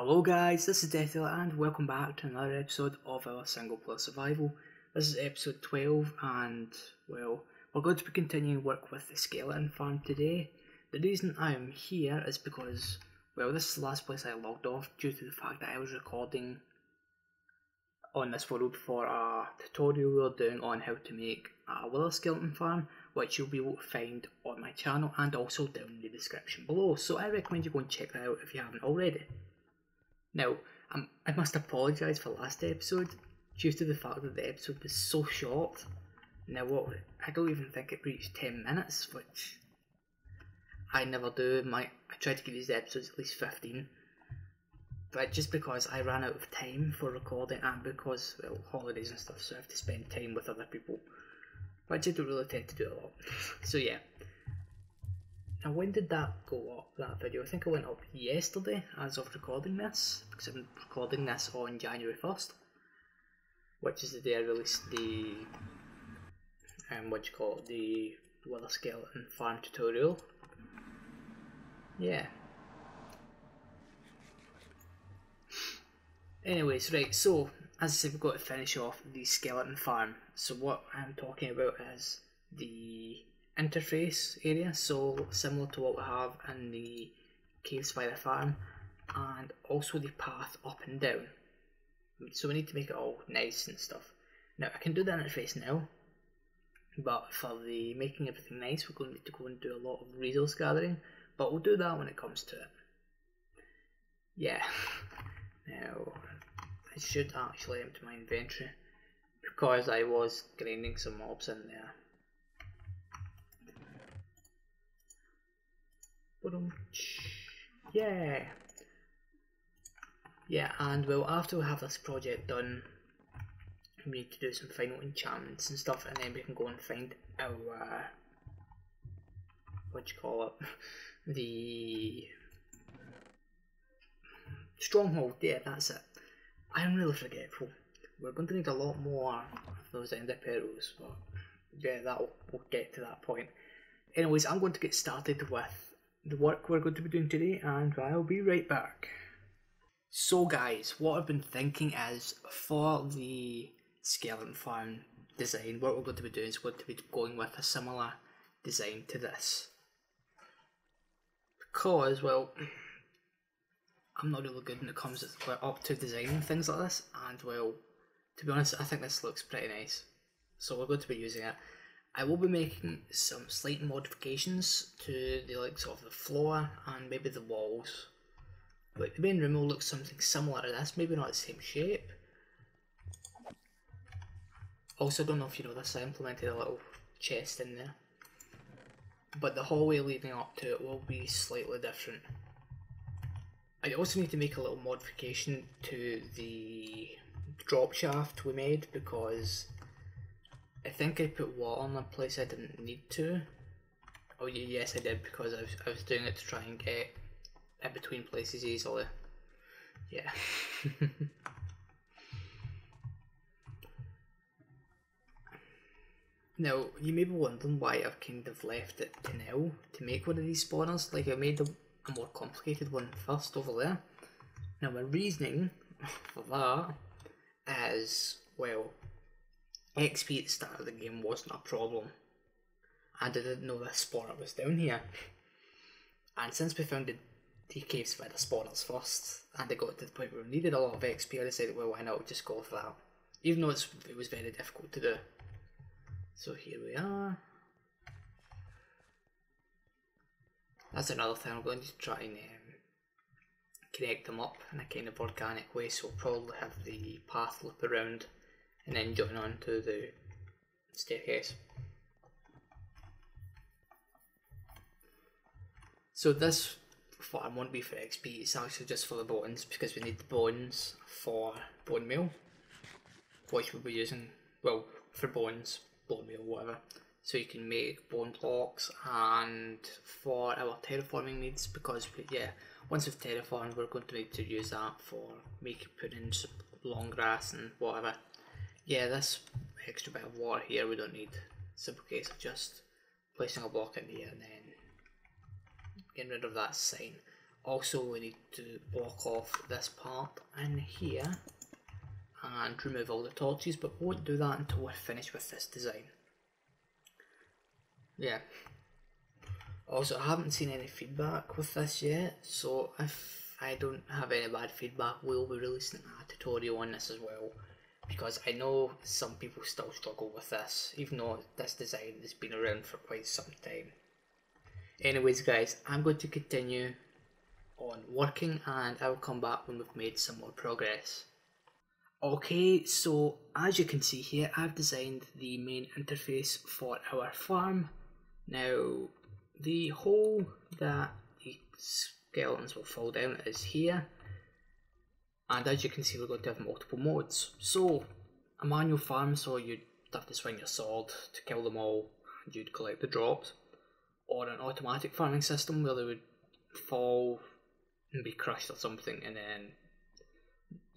Hello guys, this is Deathdealer and welcome back to another episode of our single player survival. This is episode 12 and, well, we're going to be continuing work with the skeleton farm today. The reason I am here is because, well, this is the last place I logged off due to the fact that I was recording on this world for a tutorial we were doing on how to make a wither skeleton farm, which you'll be able to find on my channel and also down in the description below. So I recommend you go and check that out if you haven't already. Now, I must apologise for last episode, due to the fact that the episode was so short. Now what, I don't even think it reached 10 minutes, which I never do. I try to give these episodes at least 15. But just because I ran out of time for recording and because, well, holidays and stuff, so I have to spend time with other people, which I don't really tend to do a lot. So yeah. Now when did that go up, that video? I think it went up yesterday as of recording this, because I'm recording this on January 1st, which is the day I released the, the wither skeleton farm tutorial. Yeah. Anyways, right, so, as I said, we've got to finish off the skeleton farm. So what I'm talking about is the interface area, so similar to what we have in the caves by the farm, and also the path up and down. So we need to make it all nice and stuff. Now I can do the interface now, but for the making everything nice we're going to need to go and do a lot of resource gathering, but we'll do that when it comes to it. Yeah. Now I should actually empty my inventory because I was grinding some mobs in there. Yeah. Yeah, and well, after we have this project done, we need to do some final enchantments and stuff, and then we can go and find our the stronghold. Yeah, that's it. I'm really forgetful. We're going to need a lot more of those ender pearls, but yeah, we'll get to that point. Anyways, I'm going to get started with the work we're going to be doing today, and I'll be right back. So guys, what I've been thinking is, for the skeleton farm design, what we're going to be doing is going to be going with a similar design to this. Because, well, I'm not really good when it comes up to designing things like this, and well, to be honest, I think this looks pretty nice. So we're going to be using it. I will be making some slight modifications to the likes of the floor and maybe the walls. Like the main room will look something similar to this, maybe not the same shape. Also, I don't know if you know this, I implemented a little chest in there. But the hallway leading up to it will be slightly different. I also need to make a little modification to the drop shaft we made because I think I put water in a place I didn't need to. Oh yeah, yes I did, because I was doing it to try and get in between places easily. Yeah. Now, you may be wondering why I've kind of left it to now to make one of these spawners. Like, I made a more complicated one first over there. Now my reasoning for that is, well, XP at the start of the game wasn't a problem, and I didn't know this spawner was down here. And since we found the caves by the spawners first, and it got to the point where we needed a lot of XP, I decided, well, why not just go for that, even though it was very difficult to do. So here we are. That's another thing, I'm going to try and connect them up in a kind of organic way, so we'll probably have the path loop around and then join on to the staircase. So this farm won't be for XP, it's actually just for the bones, because we need the bones for bone meal, which we'll be using, well, for bones, bone meal, whatever. So you can make bone blocks, and for our terraforming needs, because once we've terraformed we're going to need to use that for putting in some long grass and whatever. Yeah, this extra bit of water here we don't need. Simple case of just placing a block in here and then getting rid of that sign. Also, we need to block off this part in here and remove all the torches, but we won't do that until we're finished with this design. Yeah. Also, I haven't seen any feedback with this yet, so if I don't have any bad feedback, we'll be releasing a tutorial on this as well, because I know some people still struggle with this, even though this design has been around for quite some time. Anyways guys, I'm going to continue on working and I'll come back when we've made some more progress. Okay, so as you can see here, I've designed the main interface for our farm. Now, the hole that the skeletons will fall down is here, and as you can see, we're going to have multiple modes. So, a manual farm, so you'd have to swing your sword to kill them all, and you'd collect the drops, or an automatic farming system where they would fall and be crushed or something, and then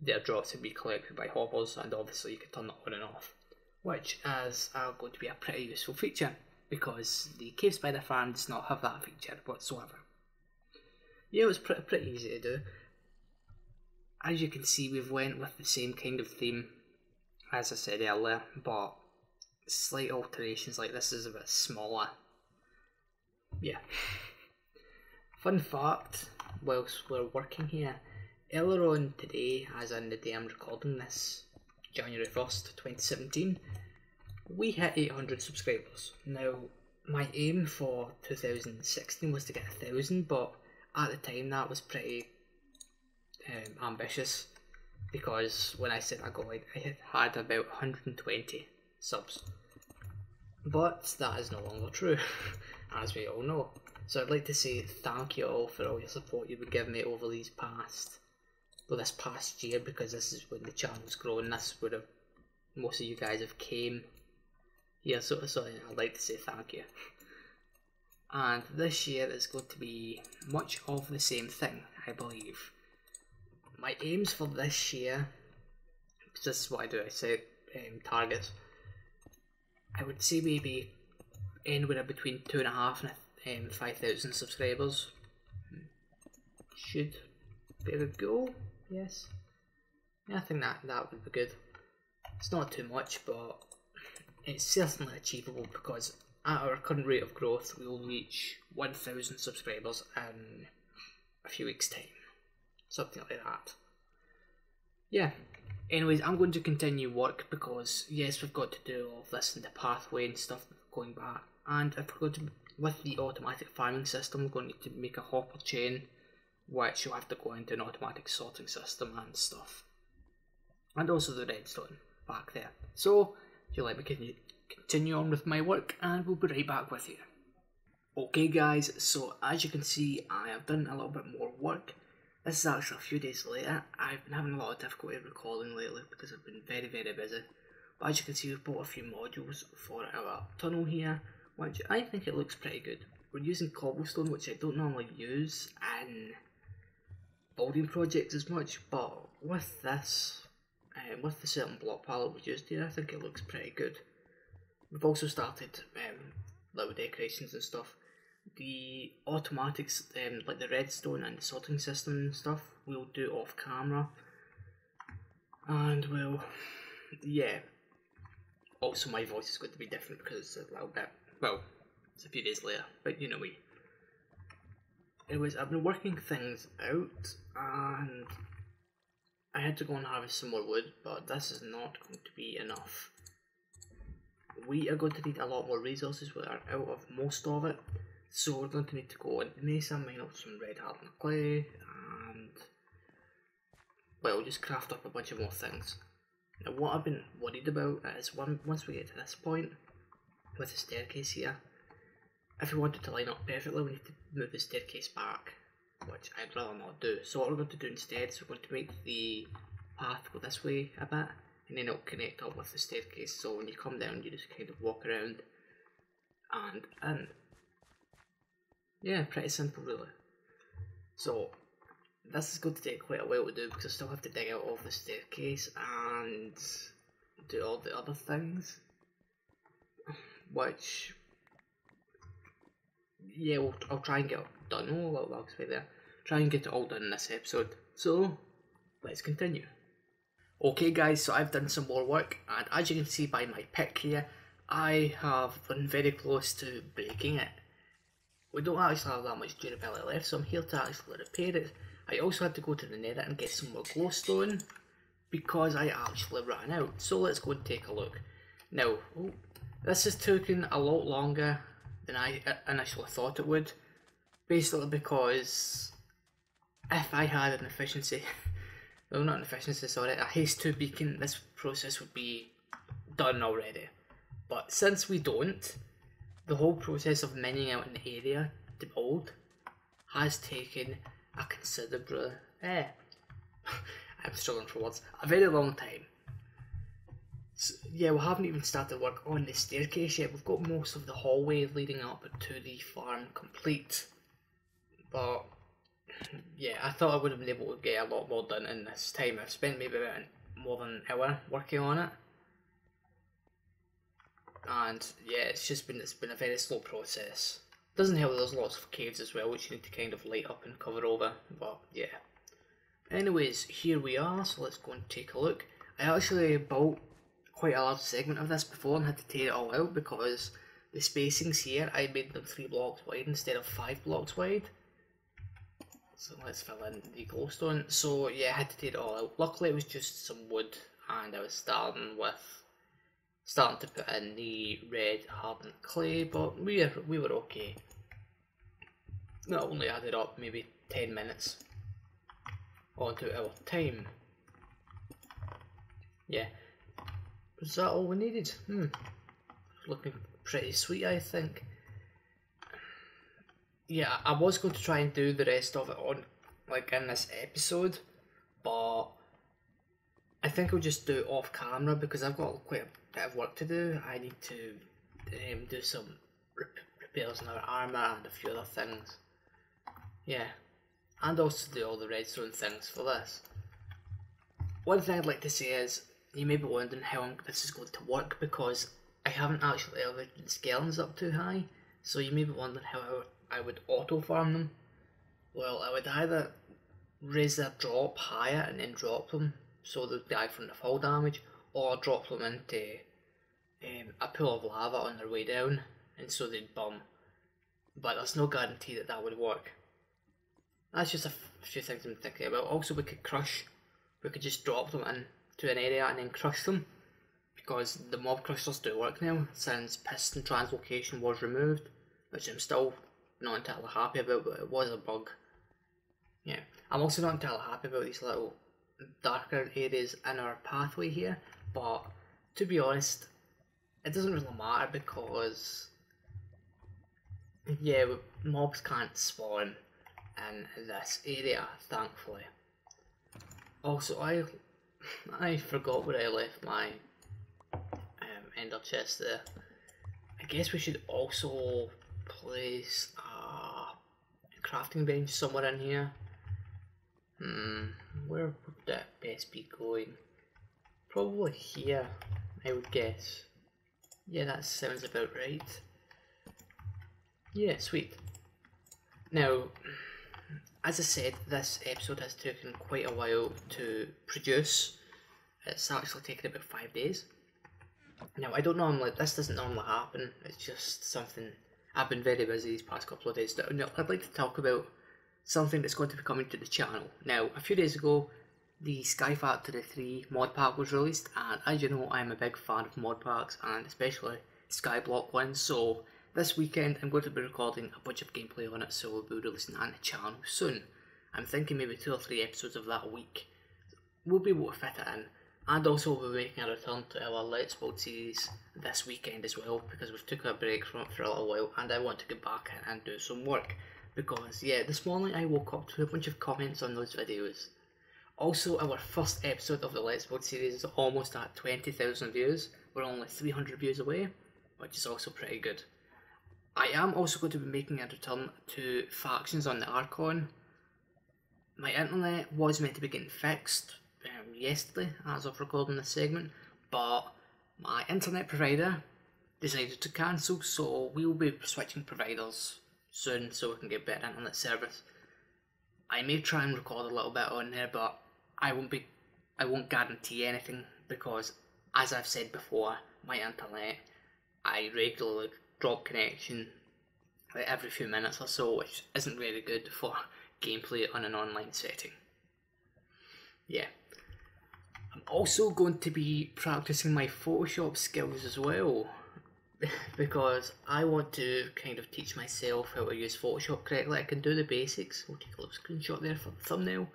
their drops would be collected by hoppers, and obviously you can turn that on and off, which is going to be a pretty useful feature, because the cave spider farm does not have that feature whatsoever. Yeah, it was pretty easy to do. As you can see, we've went with the same kind of theme as I said earlier, but slight alterations, like this is a bit smaller. Yeah. Fun fact, whilst we're working here, earlier on today, as in the day I'm recording this, January 1st, 2017, we hit 800 subscribers. Now, my aim for 2016 was to get 1,000, but at the time that was pretty ambitious, because when I set my goal, I had about 120 subs. But that is no longer true, as we all know. So I'd like to say thank you all for all your support you've been giving me over this past year, because this is when the channel's grown. This would have, most of you guys have came here, so I'd like to say thank you. And this year is going to be much of the same thing, I believe. My aims for this year, because this is what I do, I set targets. I would say maybe anywhere between 2.5 and 5,000 subscribers. Should be a good goal, yes. Yeah, I think that would be good. It's not too much, but it's certainly achievable, because at our current rate of growth, we will reach 1,000 subscribers in a few weeks' time. Something like that. Yeah. Anyways, I'm going to continue work, because yes, we've got to do all of this in the pathway and stuff going back. And if we're going to, with the automatic farming system, we're going to make a hopper chain, which you'll have to go into an automatic sorting system and stuff. And also the redstone back there. So, if you let me continue on with my work, and we'll be right back with you. Okay guys, so as you can see, I have done a little bit more work. This is actually a few days later. I've been having a lot of difficulty recording lately because I've been very busy. But as you can see, we've bought a few modules for our tunnel here, which I think it looks pretty good. We're using cobblestone, which I don't normally use in building projects as much, but with this, with the certain block palette we used here, I think it looks pretty good. We've also started little decorations and stuff. The automatics, like the redstone and the sorting system and stuff, we'll do off camera. And we'll, yeah. Also, my voice is going to be different because it's a little bit, well, it's a few days later, but you know me. Anyways, I've been working things out, and I had to go and harvest some more wood, but this is not going to be enough. We are going to need a lot more resources. We are out of most of it, so we're going to need to go into the mesa, mine up some red hardened clay, and well, just craft up a bunch of more things. Now, what I've been worried about is once we get to this point with the staircase here, if we want it to line up perfectly, we need to move the staircase back, which I'd rather not do. So what we're going to do instead is we're going to make the path go this way a bit, and then it'll connect up with the staircase, so when you come down you just kind of walk around and in. Yeah, pretty simple really. So this is going to take quite a while to do, because I still have to dig out all the staircase and do all the other things, which, yeah, I'll try and get done. Oh, a little dog's right there. try and get it all done in this episode. So, let's continue. Okay guys, so I've done some more work, and as you can see by my pick here, I have been very close to breaking it. We don't actually have that much durability left, so I'm here to actually repair it. I also had to go to the nether and get some more glowstone, because I actually ran out. So let's go and take a look. Now, this has taken a lot longer than I initially thought it would. Basically because if I had an efficiency, well not an efficiency, sorry, a haste 2 beacon, this process would be done already. But since we don't, the whole process of mining out an area to build has taken a considerable, I'm struggling for words, a very long time. So, yeah, we haven't even started work on the staircase yet. We've got most of the hallway leading up to the farm complete. But yeah, I thought I would have been able to get a lot more done in this time. I've spent maybe about more than an hour working on it. And yeah, it's been a very slow process. Doesn't help that there's lots of caves as well, which you need to kind of light up and cover over, but yeah. Anyways, here we are, so let's go and take a look. I actually built quite a large segment of this before and had to tear it all out because the spacings here, I made them 3 blocks wide instead of 5 blocks wide. So let's fill in the glowstone. So yeah, I had to tear it all out. Luckily it was just some wood, and I was starting to put in the red hardened clay, but we were okay. That only added up maybe 10 minutes onto our time. Yeah. Was that all we needed? Looking pretty sweet, I think. Yeah, I was going to try and do the rest of it on, like, in this episode, but I think I'll just do it off camera because I've got quite a bit of work to do. I need to do some repairs on our armour and a few other things. Yeah, and also do all the redstone things for this. One thing I'd like to say is, you may be wondering how this is going to work because I haven't actually elevated the skeletons up too high, so you may be wondering how I would auto farm them. Well, I would either raise their drop higher and then drop them so they'd die from the fall damage, or drop them into a pool of lava on their way down and so they'd burn. But there's no guarantee that that would work. That's just a few things I'm thinking about. Also, we could just drop them into an area and then crush them, because the mob crushers do work now since piston translocation was removed, which I'm still not entirely happy about, but it was a bug. Yeah, I'm also not entirely happy about these little darker areas in our pathway here, but to be honest, it doesn't really matter because yeah, mobs can't spawn in this area, thankfully. Also, I forgot where I left my ender chest there. I guess we should also place a crafting bench somewhere in here. Where would that best be going? Probably here, I would guess. Yeah, that sounds about right. Yeah, sweet. Now, as I said, this episode has taken quite a while to produce. It's actually taken about 5 days. Now, this doesn't normally happen, it's just something, I've been very busy these past couple of days. Now, I'd like to talk about something that's going to be coming to the channel. Now, a few days ago, the Sky Factory 3 mod pack was released, and as you know, I'm a big fan of mod packs, and especially Skyblock ones, so this weekend I'm going to be recording a bunch of gameplay on it, so we'll be releasing that on the channel soon. I'm thinking maybe 2 or 3 episodes of that a week. We'll be able to fit it in, and also we'll be making a return to our Let's Build series this weekend as well, because we've took a break from it for a little while, and I want to get back in and do some work. Because yeah, this morning I woke up to a bunch of comments on those videos. Also, our first episode of the Let's Build series is almost at 20,000 views. We're only 300 views away, which is also pretty good. I am also going to be making a return to factions on the Archon. My internet was meant to be getting fixed yesterday as of recording this segment, but my internet provider decided to cancel, so we will be switching providers soon so we can get better internet service. I may try and record a little bit on there, but I won't guarantee anything because, as I've said before, my internet, I regularly drop connection like every few minutes or so, which isn't very good for gameplay on an online setting. Yeah. I'm also going to be practicing my Photoshop skills as well, because I want to kind of teach myself how to use Photoshop correctly. I can do the basics. We'll take a little screenshot there for the thumbnail.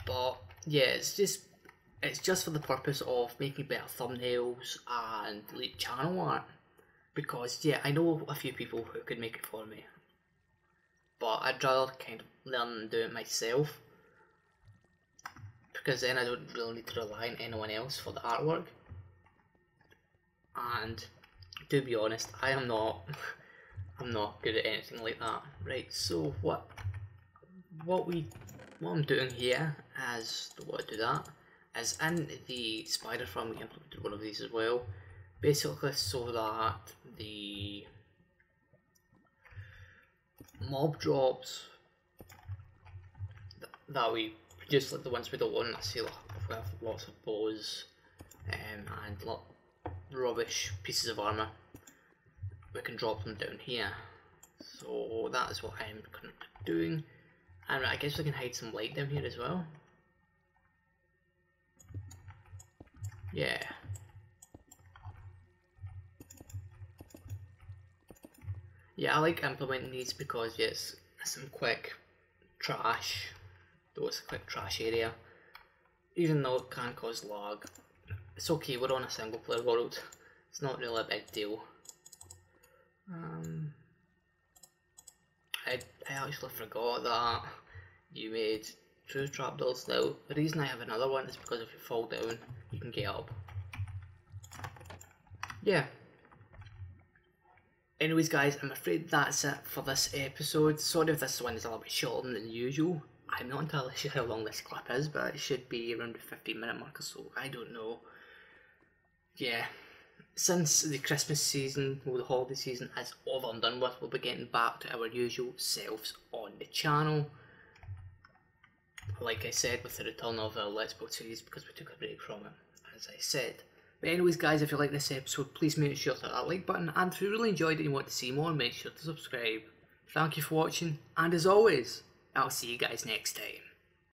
But yeah, it's just for the purpose of making better thumbnails and like channel art. Because yeah, I know a few people who could make it for me, but I'd rather kind of learn and do it myself, because then I don't really need to rely on anyone else for the artwork. And to be honest, I'm not good at anything like that. Right, so what I'm doing here is, what I do that, is in the spider farm we implemented one of these as well, basically so that the mob drops that we produce, like the ones we don't want, I see like, if we have lots of bows and rubbish pieces of armour, we can drop them down here. So that is what I'm currently doing, and I guess we can hide some light down here as well. Yeah. Yeah, I like implementing these because it's some quick trash, though it's a quick trash area. Even though it can cause lag, it's okay, we're on a single player world, it's not really a big deal. I actually forgot that you made 2 trapdoors now. The reason I have another one is because if you fall down, you can get up. Yeah. Anyways guys, I'm afraid that's it for this episode. Sorry if this one is a little bit shorter than usual. I'm not entirely sure how long this clip is, but it should be around the 15-minute mark or so. I don't know. Yeah. Since the Christmas season, well, the holiday season is over and done with, we'll be getting back to our usual selves on the channel. Like I said, with the return of our Let's Build series, because we took a break from it, as I said. But anyways guys, if you like this episode, please make sure to hit that like button, and if you really enjoyed it and you want to see more, make sure to subscribe. Thank you for watching, and as always, I'll see you guys next time.